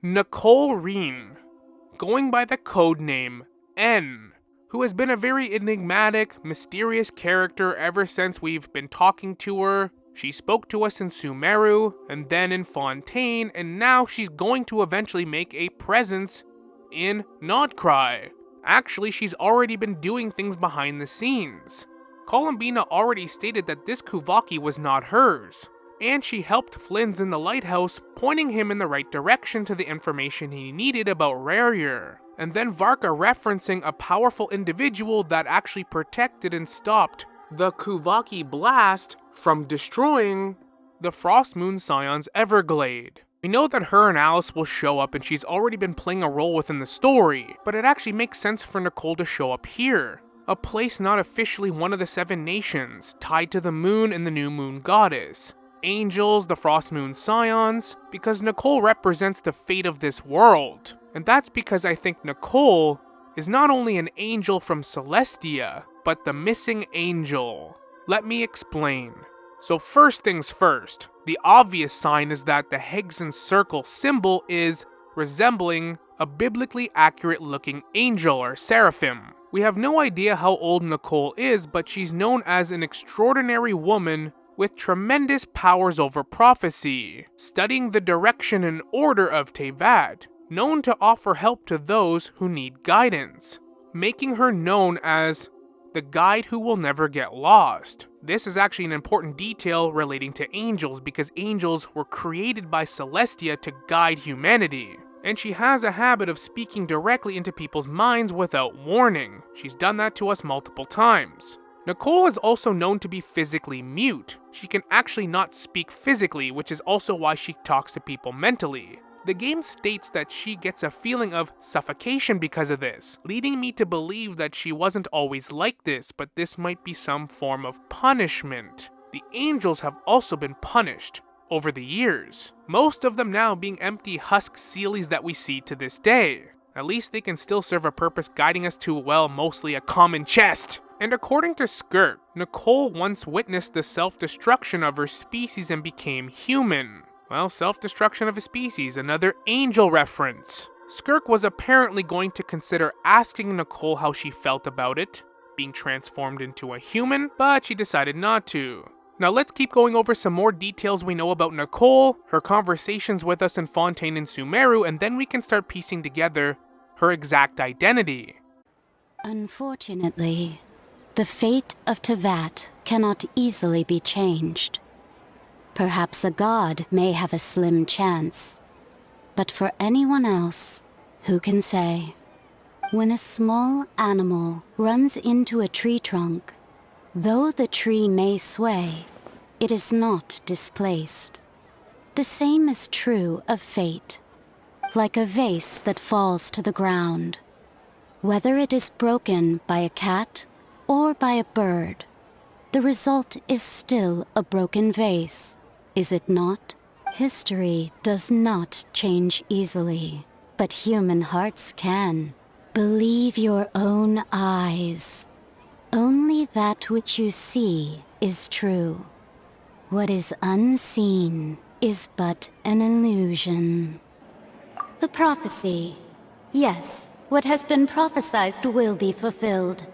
Nicole Reeyn, going by the codename N, who has been a very enigmatic, mysterious character ever since we've been talking to her. She spoke to us in Sumeru, and then in Fontaine, and now she's going to eventually make a presence in Nod-Krai. Actually, she's already been doing things behind the scenes. Columbina already stated that this Kuvaki was not hers, and she helped Flynn's in the lighthouse, pointing him in the right direction to the information he needed about Rarier. And then Varka referencing a powerful individual that actually protected and stopped the Kuvaki blast from destroying the Frost Moon Scion's Everglade. We know that her and Alice will show up and she's already been playing a role within the story, but it actually makes sense for Nicole to show up here. A place not officially one of the 7 nations, tied to the moon and the new moon goddess. Angels, the Frost Moon Scions, because Nicole represents the fate of this world. And that's because I think Nicole is not only an angel from Celestia, but the missing angel. Let me explain. So first things first, the obvious sign is that the Higson circle symbol is resembling a biblically accurate looking angel or seraphim. We have no idea how old Nicole is, but she's known as an extraordinary woman with tremendous powers over prophecy, studying the direction and order of Teyvat, known to offer help to those who need guidance, making her known as the guide who will never get lost. This is actually an important detail relating to angels because angels were created by Celestia to guide humanity. And she has a habit of speaking directly into people's minds without warning. She's done that to us multiple times. Nicole is also known to be physically mute. She can actually not speak physically, which is also why she talks to people mentally. The game states that she gets a feeling of suffocation because of this, leading me to believe that she wasn't always like this, but this might be some form of punishment. The angels have also been punished over the years, most of them now being empty husk sealies that we see to this day. At least they can still serve a purpose guiding us to, well, mostly a common chest. And according to Skirk, Nicole once witnessed the self-destruction of her species and became human. Well, self-destruction of a species, another angel reference. Skirk was apparently going to consider asking Nicole how she felt about it, being transformed into a human, but she decided not to. Now let's keep going over some more details we know about Nicole, her conversations with us in Fontaine and Sumeru, and then we can start piecing together her exact identity. Unfortunately, the fate of Teyvat cannot easily be changed. Perhaps a god may have a slim chance, but for anyone else, who can say? When a small animal runs into a tree trunk, though the tree may sway, it is not displaced. The same is true of fate, like a vase that falls to the ground. Whether it is broken by a cat or by a bird, the result is still a broken vase, is it not? History does not change easily, but human hearts can. Believe your own eyes. Only that which you see is true. What is unseen is but an illusion. The prophecy. Yes, what has been prophesied will be fulfilled.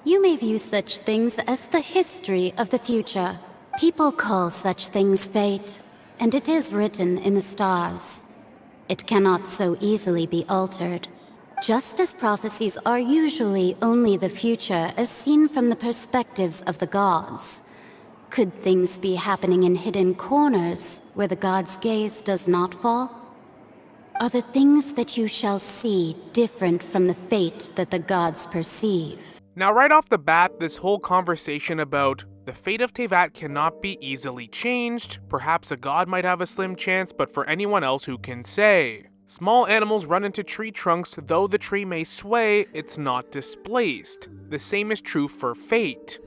You may view such things as the history of the future. People call such things fate, and it is written in the stars. It cannot so easily be altered. Just as prophecies are usually only the future as seen from the perspectives of the gods, could things be happening in hidden corners where the gods' gaze does not fall? Are the things that you shall see different from the fate that the gods perceive? Now right off the bat, this whole conversation about the fate of Teyvat cannot be easily changed. Perhaps a god might have a slim chance, but for anyone else who can say. Small animals run into tree trunks, though the tree may sway, it's not displaced. The same is true for fate.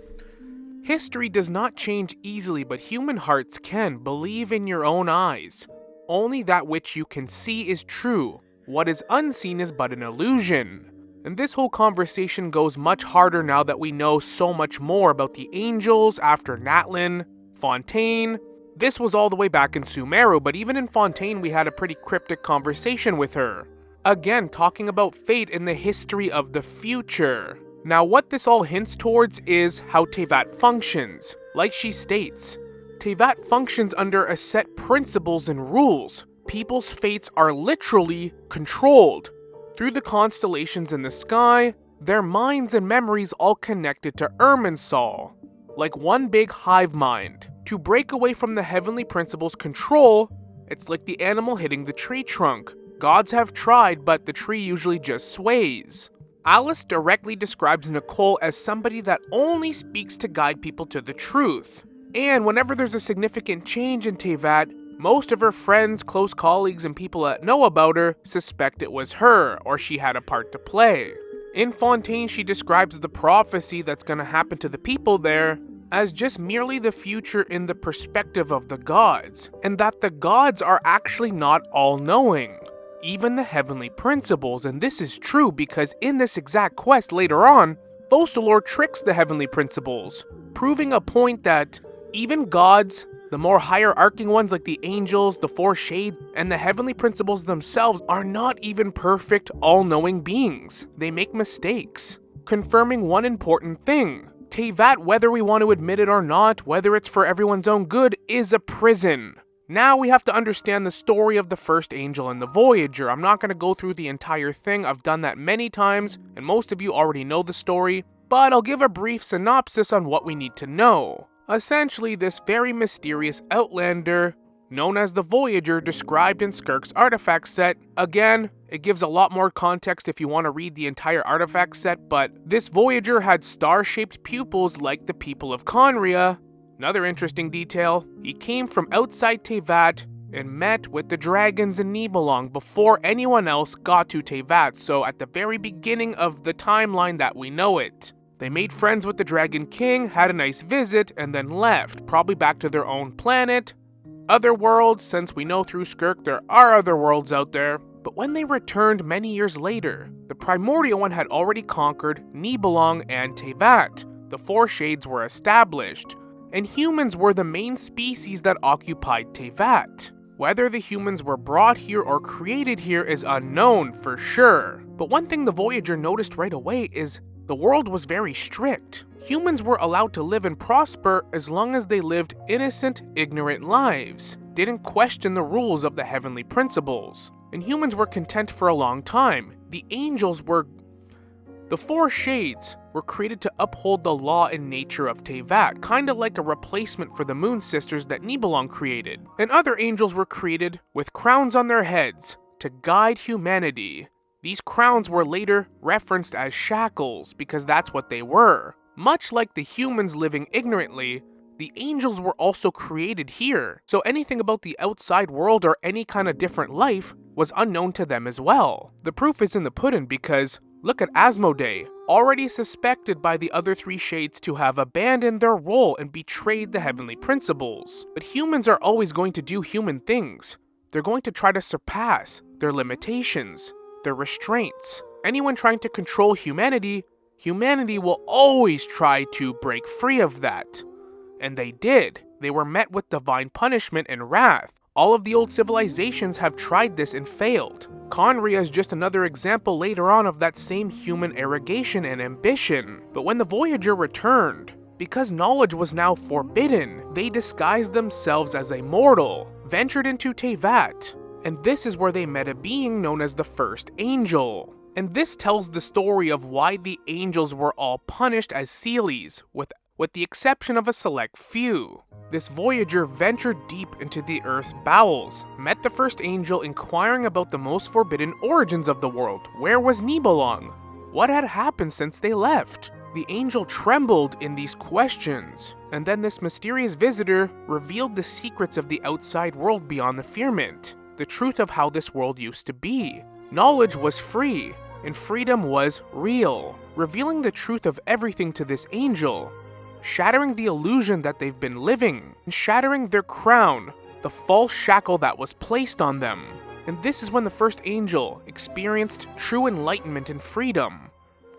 History does not change easily, but human hearts can. Believe in your own eyes. Only that which you can see is true. What is unseen is but an illusion. And this whole conversation goes much harder now that we know so much more about the angels after Natlin, Fontaine, This was all the way back in Sumeru, but even in Fontaine we had a pretty cryptic conversation with her. Again, talking about fate in the history of the future. Now what this all hints towards is how Teyvat functions. Like she states, Teyvat functions under a set principles and rules. People's fates are literally controlled. Through the constellations in the sky, their minds and memories all connected to Irminsul, like one big hive mind. To break away from the heavenly principles' control, it's like the animal hitting the tree trunk. Gods have tried, but the tree usually just sways. Alice directly describes Nicole as somebody that only speaks to guide people to the truth. And whenever there's a significant change in Teyvat, most of her friends, close colleagues, and people that know about her suspect it was her, or she had a part to play. In Fontaine, she describes the prophecy that's going to happen to the people there as just merely the future in the perspective of the gods, and that the gods are actually not all-knowing, even the heavenly principles. And this is true because in this exact quest later on, Focalors tricks the heavenly principles, proving a point that even gods, the more hierarching ones like the angels, the four shades, and the heavenly principles themselves are not even perfect, all-knowing beings. They make mistakes, confirming one important thing. Teyvat, whether we want to admit it or not, whether it's for everyone's own good, is a prison. Now we have to understand the story of the first angel and the Voyager. I'm not going to go through the entire thing. I've done that many times, and most of you already know the story, but I'll give a brief synopsis on what we need to know. Essentially, this very mysterious outlander, known as the Voyager, described in Skirk's artifact set. Again, it gives a lot more context if you want to read the entire artifact set, but this Voyager had star-shaped pupils like the people of Conria. Another interesting detail, he came from outside Teyvat and met with the dragons in Nibelung before anyone else got to Teyvat, so at the very beginning of the timeline that we know it. They made friends with the Dragon King, had a nice visit, and then left, probably back to their own planet. Other worlds, since we know through Skirk there are other worlds out there. But when they returned many years later, the Primordial One had already conquered Nibelung and Teyvat. The Four Shades were established, and humans were the main species that occupied Teyvat. Whether the humans were brought here or created here is unknown for sure. But one thing the Voyager noticed right away is the world was very strict. Humans were allowed to live and prosper as long as they lived innocent, ignorant lives, didn't question the rules of the heavenly principles, and humans were content for a long time. The Four Shades were created to uphold the law and nature of Teyvat, kinda like a replacement for the Moon Sisters that Nibelung created. And other angels were created with crowns on their heads to guide humanity. These crowns were later referenced as shackles because that's what they were. Much like the humans living ignorantly, the angels were also created here, so anything about the outside world or any kind of different life was unknown to them as well. The proof is in the pudding because look at Asmodee, already suspected by the other three shades to have abandoned their role and betrayed the heavenly principles. But humans are always going to do human things. They're going to try to surpass their limitations, their restraints. Anyone trying to control humanity will always try to break free of that. And they did. They were met with divine punishment and wrath. All of the old civilizations have tried this and failed. Conria is just another example later on of that same human arrogation and ambition. But when the Voyager returned, because knowledge was now forbidden, they disguised themselves as a mortal, ventured into Teyvat, and this is where they met a being known as the First Angel. And this tells the story of why the angels were all punished as Seelies, with the exception of a select few. This Voyager ventured deep into the Earth's bowels, met the First Angel inquiring about the most forbidden origins of the world. Where was Nibelung? What had happened since they left? The angel trembled in these questions, and then this mysterious visitor revealed the secrets of the outside world beyond the firmament, the truth of how this world used to be. Knowledge was free, and freedom was real, revealing the truth of everything to this angel, shattering the illusion that they've been living, and shattering their crown, the false shackle that was placed on them. And this is when the First Angel experienced true enlightenment and freedom,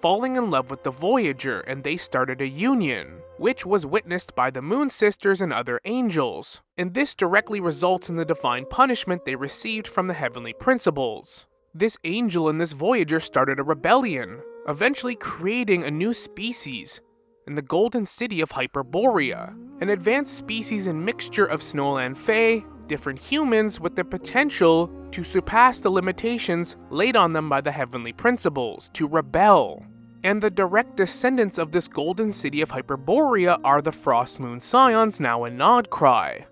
falling in love with the Voyager, and they started a union. which was witnessed by the Moon Sisters and other angels, and this directly results in the divine punishment they received from the heavenly principles. This angel and this Voyager started a rebellion, eventually creating a new species in the Golden City of Hyperborea, an advanced species and mixture of Snowland Fae, different humans with the potential to surpass the limitations laid on them by the heavenly principles, to rebel. And the direct descendants of this Golden City of Hyperborea are the Frost Moon Scions now in Nod-Krai.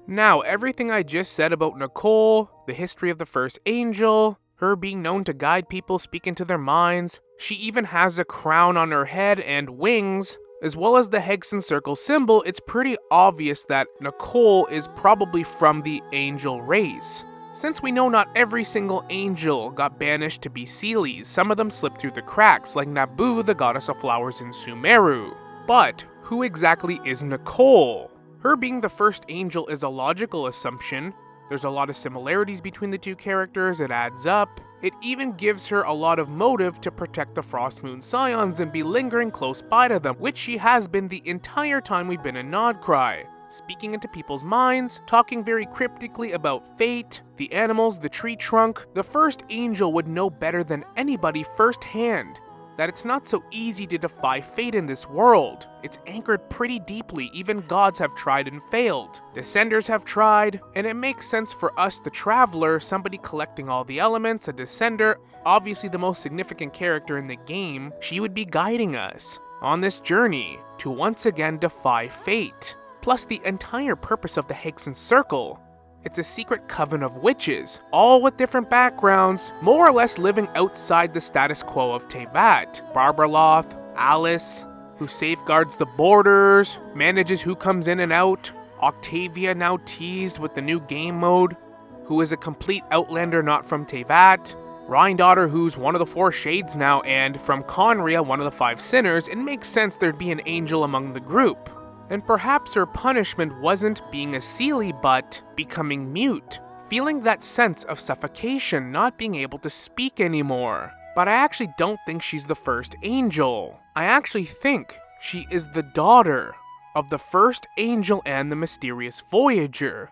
Now, everything I just said about Nicole, the history of the first angel, her being known to guide people, speak into their minds, she even has a crown on her head and wings, as well as the Hexen Circle symbol, it's pretty obvious that Nicole is probably from the angel race. Since we know not every single angel got banished to be Seelies, some of them slipped through the cracks, like Nabu, the goddess of flowers in Sumeru. But who exactly is Nicole? Her being the first angel is a logical assumption. There's a lot of similarities between the two characters, it adds up. It even gives her a lot of motive to protect the Frost Moon Scions and be lingering close by to them, which she has been the entire time we've been in Nod-Krai. Speaking into people's minds, talking very cryptically about fate, the animals, the tree trunk. The first angel would know better than anybody firsthand that it's not so easy to defy fate in this world. It's anchored pretty deeply, even gods have tried and failed. Descenders have tried, and it makes sense for us, the traveler, somebody collecting all the elements, a descender, obviously the most significant character in the game, she would be guiding us on this journey to once again defy fate. Plus the entire purpose of the Hexen Circle. It's a secret coven of witches, all with different backgrounds, more or less living outside the status quo of Teyvat. Barbarloth, Alice, who safeguards the borders, manages who comes in and out. Octavia, now teased with the new game mode, who is a complete outlander not from Teyvat. Rhindaughter, who's one of the four shades now, and from Conria, one of the five sinners. It makes sense there'd be an angel among the group. And perhaps her punishment wasn't being a Seelie, but becoming mute, feeling that sense of suffocation, not being able to speak anymore. But I actually don't think she's the first angel. I actually think she is the daughter of the first angel and the mysterious Voyager.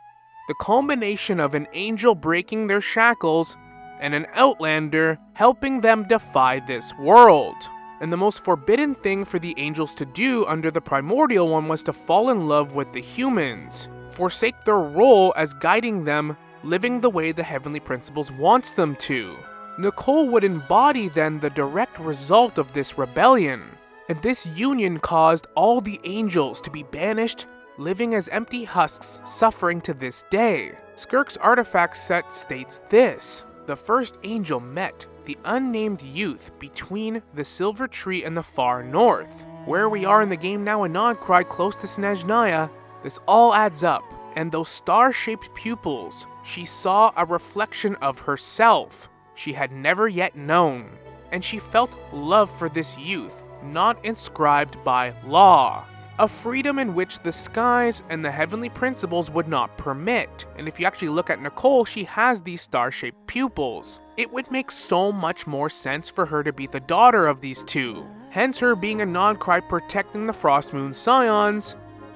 The culmination of an angel breaking their shackles and an outlander helping them defy this world. And the most forbidden thing for the angels to do under the primordial one was to fall in love with the humans, forsake their role as guiding them, living the way the heavenly principles wants them to. Nicole would embody then the direct result of this rebellion, and this union caused all the angels to be banished, living as empty husks, suffering to this day. Skirk's artifact set states this: the first angel met the unnamed youth between the Silver Tree and the far north. Where we are in the game now in Nod-Krai, close to Snezhnaya, this all adds up, and those star-shaped pupils, she saw a reflection of herself she had never yet known, and she felt love for this youth, not inscribed by law. A freedom in which the skies and the heavenly principles would not permit. And if you actually look at Nicole, she has these star-shaped pupils. It would make so much more sense for her to be the daughter of these two. Hence her being a Nod-Krai protecting the Frost Moon Scions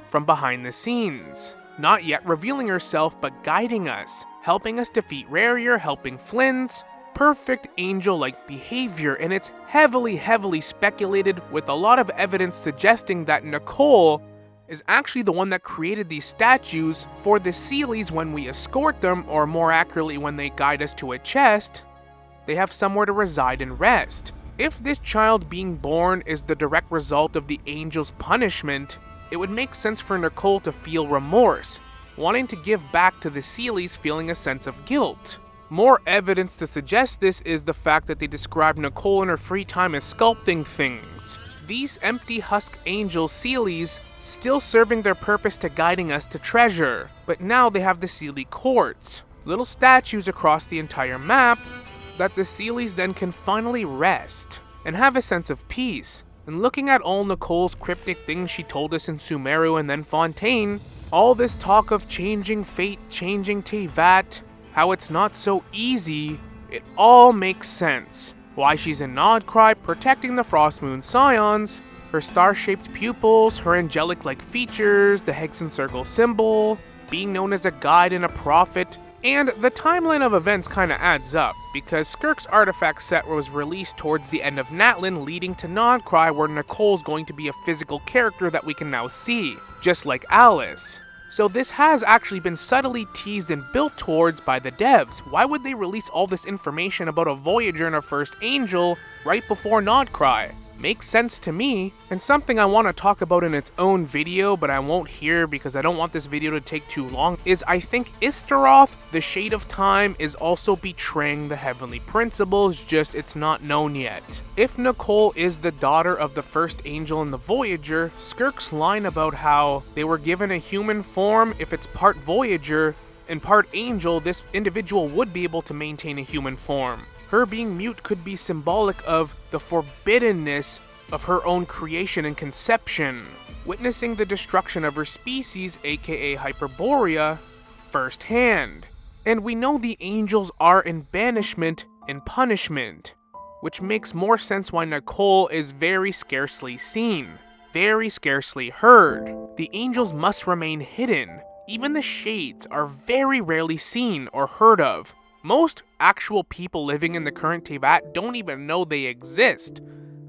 from behind the scenes. Not yet revealing herself, but guiding us, helping us defeat Rarier, helping Flynn's. Perfect angel-like behavior, and it's heavily speculated, with a lot of evidence suggesting that Nicole is actually the one that created these statues for the Seelies when we escort them, or more accurately when they guide us to a chest. They have somewhere to reside and rest. If this child being born is the direct result of the angel's punishment, it would make sense for Nicole to feel remorse, wanting to give back to the Seelies, feeling a sense of guilt. More evidence to suggest this is the fact that they describe Nicole in her free time as sculpting things. These empty husk angel Seelies still serving their purpose to guiding us to treasure, but now they have the Seelie courts, little statues across the entire map that the Seelies then can finally rest and have a sense of peace. And looking at all Nicole's cryptic things she told us in Sumeru and then Fontaine, all this talk of changing fate, changing Teyvat, how it's not so easy, it all makes sense. Why she's in Nod-Krai protecting the Frost Moon Scions, Her star-shaped pupils, her angelic-like features, the hex and circle symbol, being known as a guide and a prophet, and the timeline of events kinda adds up, because Skirk's artifact set was released towards the end of Natlan, leading to Nod-Krai, where Nicole's going to be a physical character that we can now see, just like Alice. So this has actually been subtly teased and built towards by the devs. Why would they release all this information about a Voyager and a first angel right before Nod-Krai? Makes sense to me, and something I want to talk about in its own video, but I won't here because I don't want this video to take too long, is I think Istaroth, the Shade of Time, is also betraying the Heavenly Principles, just it's not known yet. If Nicole is the daughter of the first angel in the Voyager, Skirk's line about how they were given a human form, if it's part Voyager and part angel, this individual would be able to maintain a human form. Her being mute could be symbolic of the forbiddenness of her own creation and conception, witnessing the destruction of her species, aka Hyperborea, firsthand. And we know the angels are in banishment and punishment, which makes more sense why Nicole is very scarcely seen, very scarcely heard. The angels must remain hidden. Even the shades are very rarely seen or heard of. Most actual people living in the current Teyvat don't even know they exist.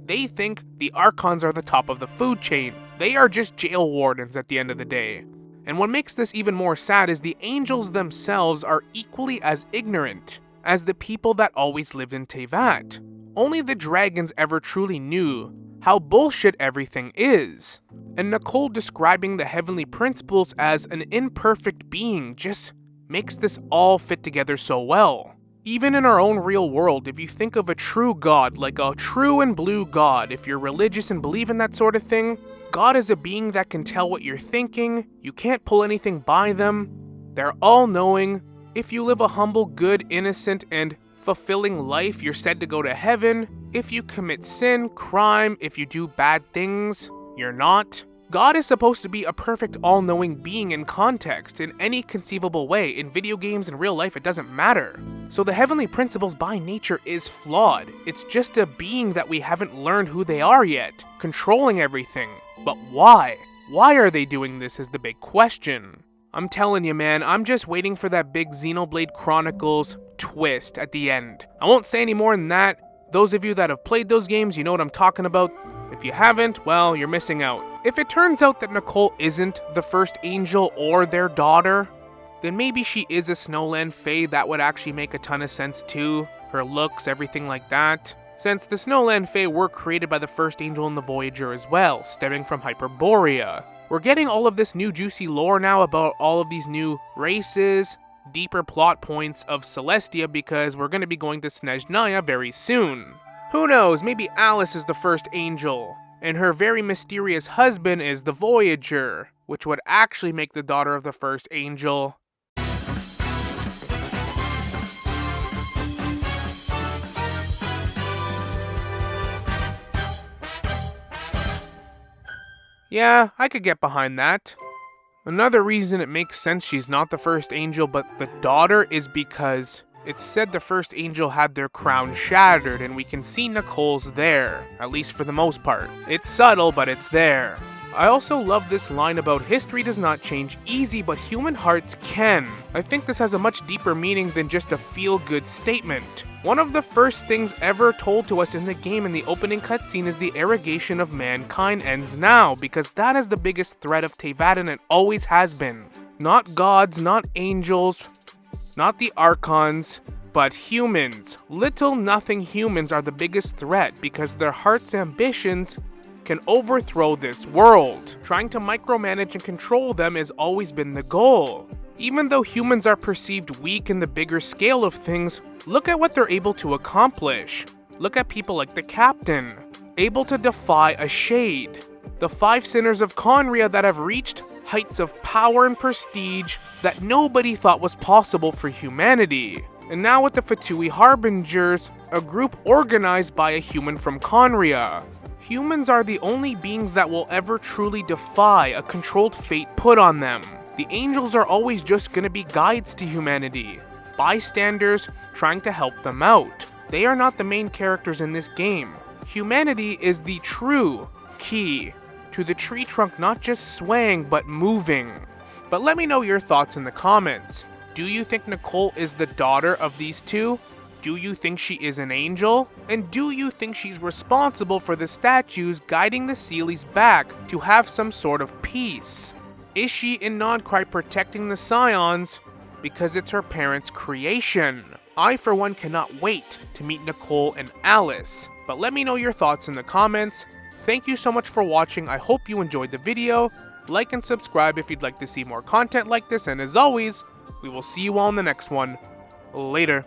They think the Archons are the top of the food chain. They are just jail wardens at the end of the day. And what makes this even more sad is the angels themselves are equally as ignorant as the people that always lived in Teyvat. Only the dragons ever truly knew how bullshit everything is. And Nicole describing the Heavenly Principles as an imperfect being just makes this all fit together so well. Even in our own real world, if you think of a true God, like a true and blue God, if you're religious and believe in that sort of thing, God is a being that can tell what you're thinking, you can't pull anything by them, they're all-knowing. If you live a humble, good, innocent, and fulfilling life, you're said to go to heaven. If you commit sin, crime, if you do bad things, you're not. God is supposed to be a perfect all-knowing being in context, in any conceivable way. In video games and real life, it doesn't matter. So the Heavenly Principles by nature is flawed. It's just a being that we haven't learned who they are yet, controlling everything. But why? Why are they doing this is the big question. I'm telling you, man, I'm just waiting for that big Xenoblade Chronicles twist at the end. I won't say any more than that. Those of you that have played those games, you know what I'm talking about. If you haven't, well, you're missing out. If it turns out that Nicole isn't the first angel or their daughter, then maybe she is a Snowland Fae. That would actually make a ton of sense too. Her looks, everything like that. Since the Snowland Fae were created by the first angel in the Voyager as well, stemming from Hyperborea. We're getting all of this new juicy lore now about all of these new races, deeper plot points of Celestia, because we're going to be going to Snezhnaya very soon. Who knows, maybe Alice is the first angel, and her very mysterious husband is the Voyager, which would actually make the daughter of the first angel. Yeah, I could get behind that. Another reason it makes sense she's not the first angel but the daughter is because it's said the first angel had their crown shattered, and we can see Nicole's there, at least for the most part. It's subtle, but it's there. I also love this line about history does not change easy, but human hearts can. I think this has a much deeper meaning than just a feel-good statement. One of the first things ever told to us in the game in the opening cutscene is the irrigation of mankind ends now, because that is the biggest threat of Teyvat, and it always has been. Not gods, not angels, not the Archons, but humans. Little nothing humans are the biggest threat because their heart's ambitions can overthrow this world. Trying to micromanage and control them has always been the goal. Even though humans are perceived weak in the bigger scale of things, look at what they're able to accomplish. Look at people like the Captain, able to defy a shade. The 5 sinners of Conria that have reached heights of power and prestige that nobody thought was possible for humanity. And now with the Fatui Harbingers, a group organized by a human from Conria. Humans are the only beings that will ever truly defy a controlled fate put on them. The angels are always just gonna be guides to humanity, bystanders trying to help them out. They are not the main characters in this game. Humanity is the true key to the tree trunk not just swaying but moving. But let me know your thoughts in the comments. Do you think Nicole is the daughter of these two? Do you think she is an angel? And do you think she's responsible for the statues guiding the Seelies back to have some sort of peace? Is she in Nod-Krai protecting the Scions because it's her parents' creation? I, for one, cannot wait to meet Nicole and Alice. But let me know your thoughts in the comments. Thank you so much for watching. I hope you enjoyed the video. Like and subscribe if you'd like to see more content like this. And as always, we will see you all in the next one. Later.